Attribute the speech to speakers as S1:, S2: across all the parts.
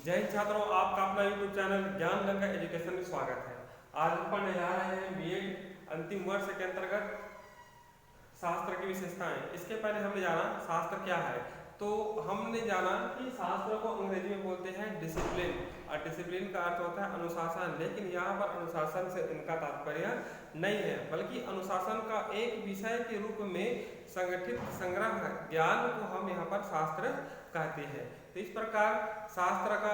S1: जय हिंद छात्रों, आपका अपना यूट्यूब चैनल ज्ञान गंगा एजुकेशन में स्वागत है। आज हम पढ़ने जा रहे हैं बीएड अंतिम वर्ष के अंतर्गत शास्त्र की विशेषताएं। इसके पहले हमने जाना शास्त्र क्या है, तो हमने जाना कि शास्त्र को अंग्रेजी में बोलते हैं डिसिप्लिन, और डिसिप्लिन का अर्थ होता है अनुशासन। लेकिन यहाँ पर अनुशासन से इनका तात्पर्य नहीं है, बल्कि अनुशासन का एक विषय के रूप में संगठित संग्रह ज्ञान को हम यहाँ पर शास्त्र कहते हैं। तो इस प्रकार शास्त्र का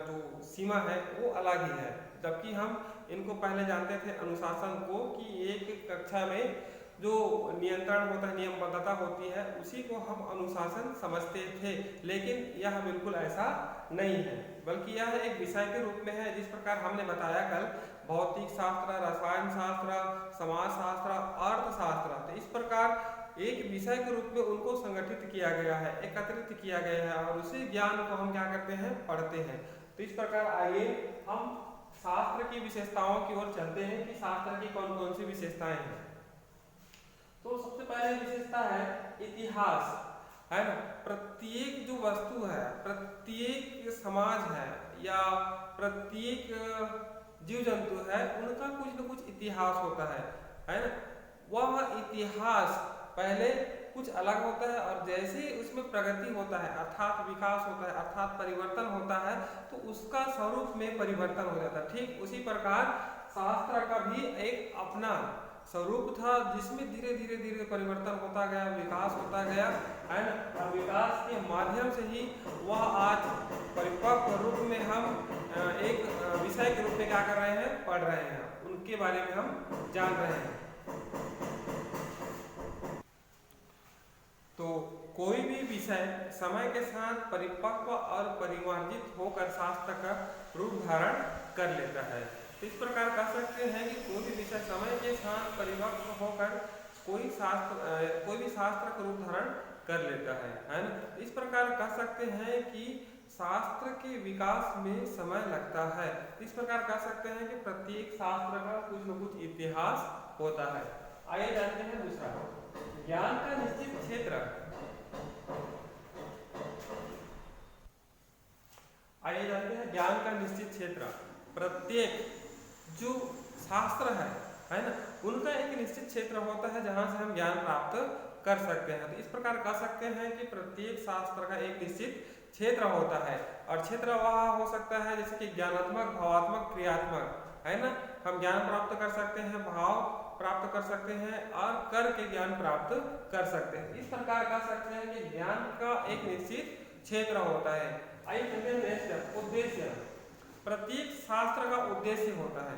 S1: जो सीमा है वो अलग ही है, जबकि हम इनको पहले जानते थे अनुशासन को कि एक कक्षा में जो नियंत्रण होता है, नियमबद्धता होती है, उसी को हम अनुशासन समझते थे। लेकिन यह बिल्कुल ऐसा नहीं है, बल्कि यह एक विषय के रूप में है। जिस प्रकार हमने बताया कल भौतिक शास्त्र, रसायन शास्त्र, समाज शास्त्र, अर्थशास्त्र, तो इस प्रकार एक विषय के रूप में उनको संगठित किया गया है, एकत्रित किया गया है, और उसी ज्ञान को हम क्या करते हैं, पढ़ते हैं। तो इस प्रकार आइए हम शास्त्र की विशेषताओं की ओर चलते हैं कि शास्त्र की कौन कौन सी विशेषताएं हैं। तो सबसे पहले विशेषता है इतिहास, है ना। प्रत्येक जो वस्तु है, प्रत्येक समाज है या प्रत्येक जीव जंतु है, उनका कुछ न कुछ इतिहास होता है ना। वह इतिहास पहले कुछ अलग होता है, और जैसे उसमें प्रगति होता है, अर्थात विकास होता है, अर्थात परिवर्तन होता है, तो उसका स्वरूप में परिवर्तन हो जाता है। ठीक उसी प्रकार शास्त्र का भी एक अपना स्वरूप था, जिसमें धीरे धीरे धीरे परिवर्तन होता गया, विकास होता गया, है ना। और विकास के माध्यम से ही वह आज परिपक्व रूप में हम एक विषय के रूप में क्या कर रहे हैं, पढ़ रहे हैं, उनके बारे में हम जान रहे हैं। तो कोई भी विषय समय के साथ परिपक्व और परिमार्जित होकर शास्त्र का रूप धारण कर लेता है। इस प्रकार कह सकते हैं कि कोई भी विषय समय के साथ परिपक्व होकर कोई भी शास्त्र का रूप धारण कर लेता है ना। इस प्रकार कह सकते हैं कि शास्त्र के विकास में समय लगता है। इस प्रकार कह सकते हैं कि प्रत्येक शास्त्र का कुछ न कुछ इतिहास होता है। आइए जानते हैं दूसरा, ज्ञान का निश्चित क्षेत्र। आइए जानते हैं ज्ञान का निश्चित क्षेत्र। प्रत्येक जो शास्त्र है ना, उनका एक निश्चित क्षेत्र होता है जहां से हम ज्ञान प्राप्त कर सकते हैं। तो इस प्रकार कह सकते हैं कि प्रत्येक शास्त्र का एक निश्चित क्षेत्र होता है, और क्षेत्र वह हो सकता है जैसे कि ज्ञानात्मक, भावात्मक, क्रियात्मक, है ना। हम ज्ञान प्राप्त कर सकते हैं, भाव प्राप्त कर सकते हैं, और कर के ज्ञान प्राप्त कर सकते हैं। इस प्रकार कह सकते हैं कि ज्ञान का एक निश्चित क्षेत्र होता है। आइए चलते हैं नेक्स्ट, उद्देश्य। प्रत्येक शास्त्र का उद्देश्य होता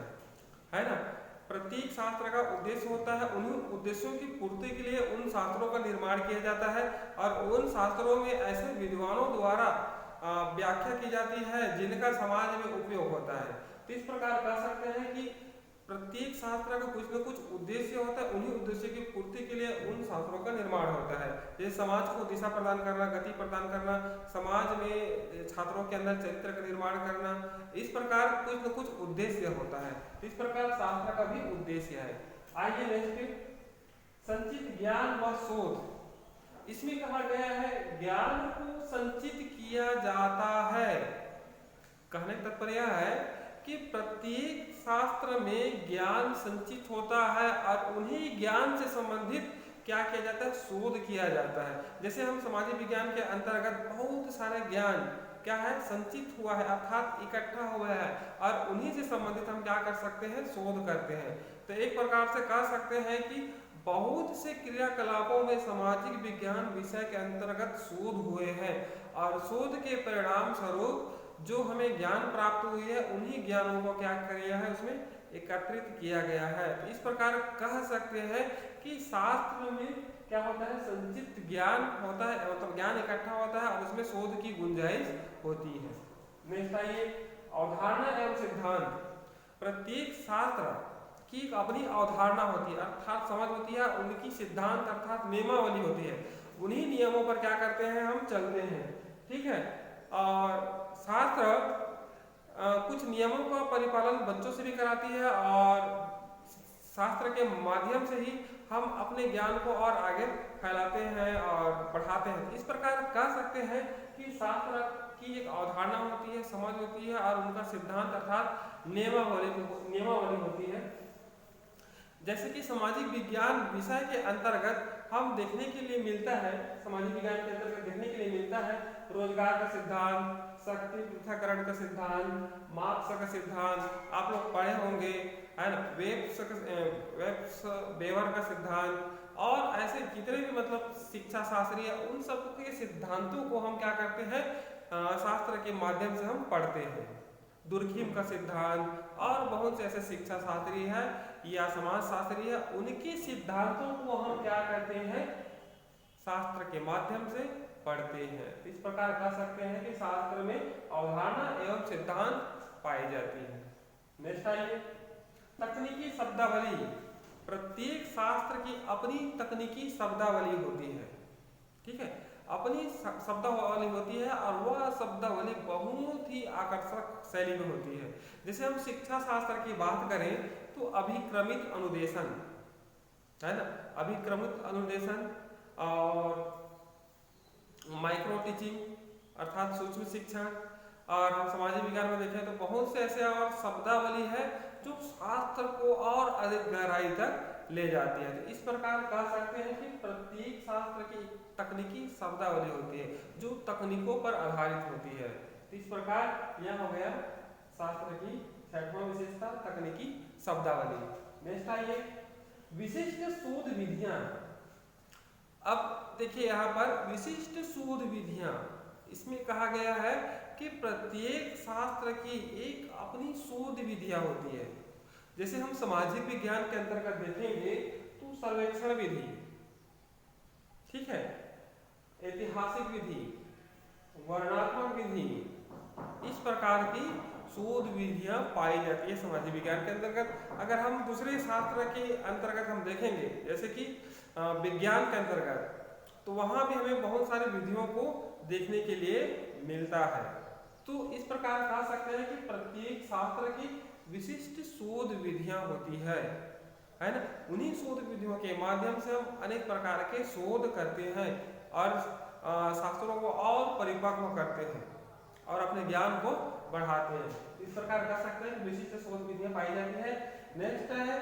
S1: है ना। प्रत्येक शास्त्र का उद्देश्य होता है, उन्हीं उद्देश्यों की पूर्ति के लिए उन शास्त्रों का निर्माण किया जाता है, और उन शास्त्रों में ऐसे विद्वानों द्वारा व्याख्या की जाती है जिनका समाज में उपयोग होता है। तो इस प्रकार कह सकते हैं कि प्रत्येक शास्त्र का कुछ न कुछ उद्देश्य होता है, उन्हीं उद्देश्य की पूर्ति के लिए उन शास्त्रों का निर्माण होता है। जैसे समाज को दिशा प्रदान करना, गति प्रदान करना, समाज में छात्रों के अंदर चरित्र का निर्माण करना, इस प्रकार कुछ न कुछ उद्देश्य होता है। इस प्रकार शास्त्र का भी उद्देश्य है। आइए नेक्स्ट, संचित ज्ञान व शोध। इसमें कहा गया है ज्ञान को संचित किया जाता है। कहने का तात्पर्य है कि प्रत्येक शास्त्र में ज्ञान संचित होता है, और उन्हीं ज्ञान से संबंधित क्या किया जाता है, शोध किया जाता है। जैसे हम सामाजिक विज्ञान के अंतर्गत बहुत सारे ज्ञान क्या है, संचित हुआ है, अर्थात इकट्ठा हुआ है, और उन्हीं से संबंधित हम क्या कर सकते हैं, शोध करते हैं। तो एक प्रकार से कह सकते हैं कि बहुत से क्रियाकलापों में सामाजिक विज्ञान विषय के अंतर्गत शोध हुए हैं, और शोध के परिणाम स्वरूप जो हमें ज्ञान प्राप्त हुई है, उन्हीं ज्ञानों को क्या किया है, उसमें एकत्रित किया गया है। तो इस प्रकार कह सकते हैं कि शास्त्र में क्या होता है, संचित ज्ञान होता है, मतलब ज्ञान इकट्ठा होता है, और उसमें शोध की गुंजाइश होती है। नेक्स्ट आइए, अवधारणा एवं सिद्धांत। प्रत्येक शास्त्र की अपनी अवधारणा होती है, अर्थात समझ होती है, उनकी सिद्धांत अर्थात नियमावली होती है। उन्हीं नियमों पर क्या करते हैं, हम चलते हैं, ठीक है। और शास्त्र कुछ नियमों का परिपालन बच्चों से भी कराती है, और शास्त्र के माध्यम से ही हम अपने ज्ञान को और आगे फैलाते हैं और बढ़ाते हैं। इस प्रकार कह सकते हैं कि शास्त्र की एक अवधारणा होती है, समझ होती है और उनका सिद्धांत अर्थात नियमावली होती है। जैसे कि सामाजिक विज्ञान विषय के अंतर्गत हम देखने के लिए मिलता है, सामाजिक विज्ञान के अंतर्गत देखने के लिए मिलता है रोजगार का सिद्धांत, शक्ति पृथक्करण का सिद्धांत, मार्क्स का सिद्धांत आप लोग पढ़े होंगे, है ना, वेबर का सिद्धांत और ऐसे जितने भी मतलब शिक्षा शास्त्रीय उन सब के सिद्धांतों को हम क्या करते हैं शास्त्र के माध्यम से हम पढ़ते हैं। दुर्खिम का सिद्धांत और बहुत से ऐसे शिक्षा शास्त्री है या समाज शास्त्री है, उनके सिद्धांतों को हम क्या करते हैं शास्त्र के माध्यम से पढ़ते हैं। इस प्रकार कह सकते हैं कि शास्त्र में अवधारणा एवं सिद्धांत पाई जाती है। नेक्स्ट आइए, तकनीकी शब्दावली। प्रत्येक शास्त्र की अपनी तकनीकी शब्दावली होती है, ठीक है, अपनी शब्दावली होती है और वह शब्दावली बहुत ही आकर्षक शैली में होती है। जैसे हम शिक्षा शास्त्र की बात करें तो अभिक्रमित अनुदेशन, है ना, अभिक्रमित अनुदेशन और माइक्रो टीचिंग अर्थात सूक्ष्म शिक्षा, और हम सामाजिक विज्ञान में देखें तो बहुत से ऐसे और शब्दावली है जो शास्त्र को और अधिक गहराई तक ले जाती है। तो इस प्रकार कह सकते हैं कि प्रत्येक शास्त्र की तकनीकी शब्दावली होती है जो तकनीकों पर आधारित होती है। तो इस प्रकार यह हो गया शास्त्र की छठवां विशेषता, तकनीकी शब्दावली। नेक्स्ट आइए, विशिष्ट शोध विधियां। अब देखिए यहाँ पर विशिष्ट शोध विधियां, इसमें कहा गया है कि प्रत्येक शास्त्र की एक अपनी शोध विधियां होती है। जैसे हम सामाजिक विज्ञान के अंतर्गत देखेंगे तो सर्वेक्षण विधि, ठीक है, ऐतिहासिक विधि, वर्णनात्मक विधि, इस प्रकार की शोध विधियां पाई जाती है सामाजिक विज्ञान के अंतर्गत। अगर हम दूसरे शास्त्र के अंतर्गत हम देखेंगे जैसे कि विज्ञान के अंतर्गत, तो वहां भी हमें बहुत सारी विधियों को देखने के लिए मिलता है। तो इस प्रकार कह सकते हैं कि प्रत्येक शास्त्र की विशिष्ट शोध विधियां होती है ना। उन्हीं शोध विधियों के माध्यम से हम अनेक प्रकार के शोध करते हैं और शास्त्रों को और परिपक्व करते हैं और अपने ज्ञान को बढ़ाते हैं। इस प्रकार कह सकते हैं विशिष्ट शोध विधियां पाई जाती है। नेक्स्ट है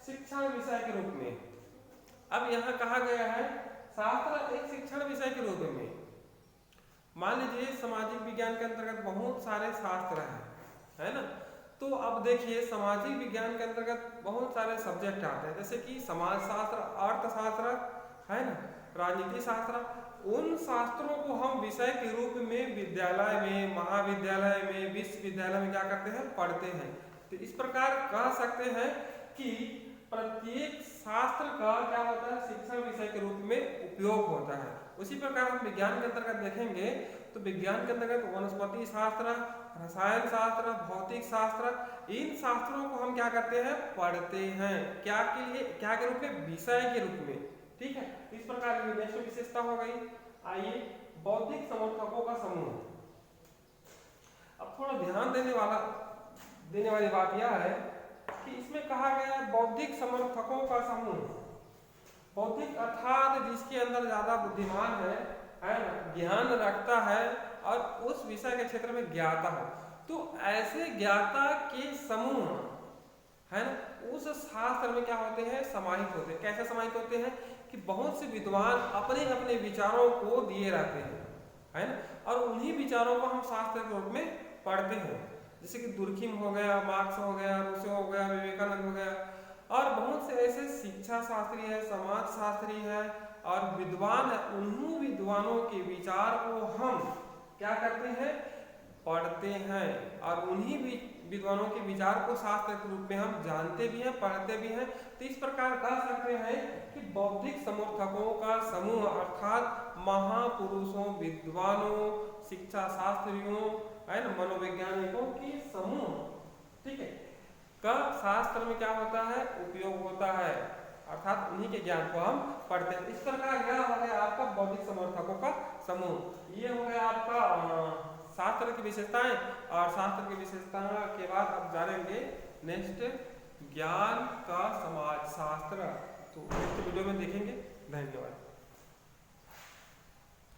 S1: शिक्षण विषय के रूप में। अब यहाँ कहा गया है शास्त्र एक शिक्षण विषय के रूप में। मान लीजिए सामाजिक विज्ञान के अंतर्गत बहुत सारे शास्त्र हैं, है ना, तो अब देखिए सामाजिक विज्ञान के अंतर्गत बहुत सारे सब्जेक्ट आते हैं जैसे कि समाजशास्त्र, अर्थशास्त्र, है ना, राजनीति शास्त्र। उन शास्त्रों को हम विषय के रूप में विद्यालय में, महाविद्यालय में, विश्वविद्यालय में क्या करते हैं, पढ़ते हैं। तो इस प्रकार कह सकते हैं कि प्रत्येक शास्त्र का क्या होता है, शिक्षण विषय के रूप में उपयोग होता है। उसी प्रकार हम विज्ञान के अंतर्गत देखेंगे तो विज्ञान के अंतर्गत वनस्पति शास्त्र, रसायन शास्त्र, भौतिक शास्त्र, इन शास्त्रों को हम क्या करते हैं, पढ़ते हैं। क्या के लिए, क्या के रूप में, विषय के रूप में, ठीक है। इस प्रकार की नेक्स्ट विशेषता हो गई। आइए बौद्धिक समर्थकों का समूह। अब थोड़ा ध्यान देने वाली बात यह है कि इसमें कहा गया है बौद्धिक समर्थकों का समूह। बौद्धिक अर्थात जिसके अंदर ज्यादा बुद्धिमान है ना, ज्ञान रखता है और उस विषय के क्षेत्र में ज्ञाता हो, तो ऐसे ज्ञाता के समूह, है ना, उस शास्त्र में क्या होते हैं, समाहित होते हैं। कैसे समाहित होते हैं कि बहुत से विद्वान अपने अपने विचारों को दिए रहते हैं, है ना, और उन्हीं विचारों को हम शास्त्र के रूप में पढ़ते हैं। जैसे कि दुर्खिम हो गया, मार्क्स हो गया, रूसो हो गया, विवेकानंद हो गया, और बहुत से ऐसे शिक्षा शास्त्री है, समाज शास्त्री है और विद्वान है। उन्हीं विद्वानों के विचार को हम क्या करते हैं, पढ़ते हैं, और उन्हीं विद्वानों के विचार को शास्त्र के रूप में हम जानते भी हैं, पढ़ते भी हैं। तो इस प्रकार कह सकते हैं कि बौद्धिक समर्थकों का समूह अर्थात महापुरुषों, विद्वानों, शिक्षा शास्त्रियों, है ना, मनोवैज्ञानिकों की समूह, ठीक है, का शास्त्र में क्या होता है, उपयोग होता है, अर्थात उन्हीं के ज्ञान को हम पढ़ते हैं। इस प्रकार यह हो गया आपका बौद्धिक समर्थकों का समूह। ये हो गया आपका शास्त्र की विशेषताएं, और शास्त्र की विशेषताओं के बाद अब जानेंगे नेक्स्ट ज्ञान का समाज शास्त्र। तो नेक्स्ट वीडियो में देखेंगे। धन्यवाद।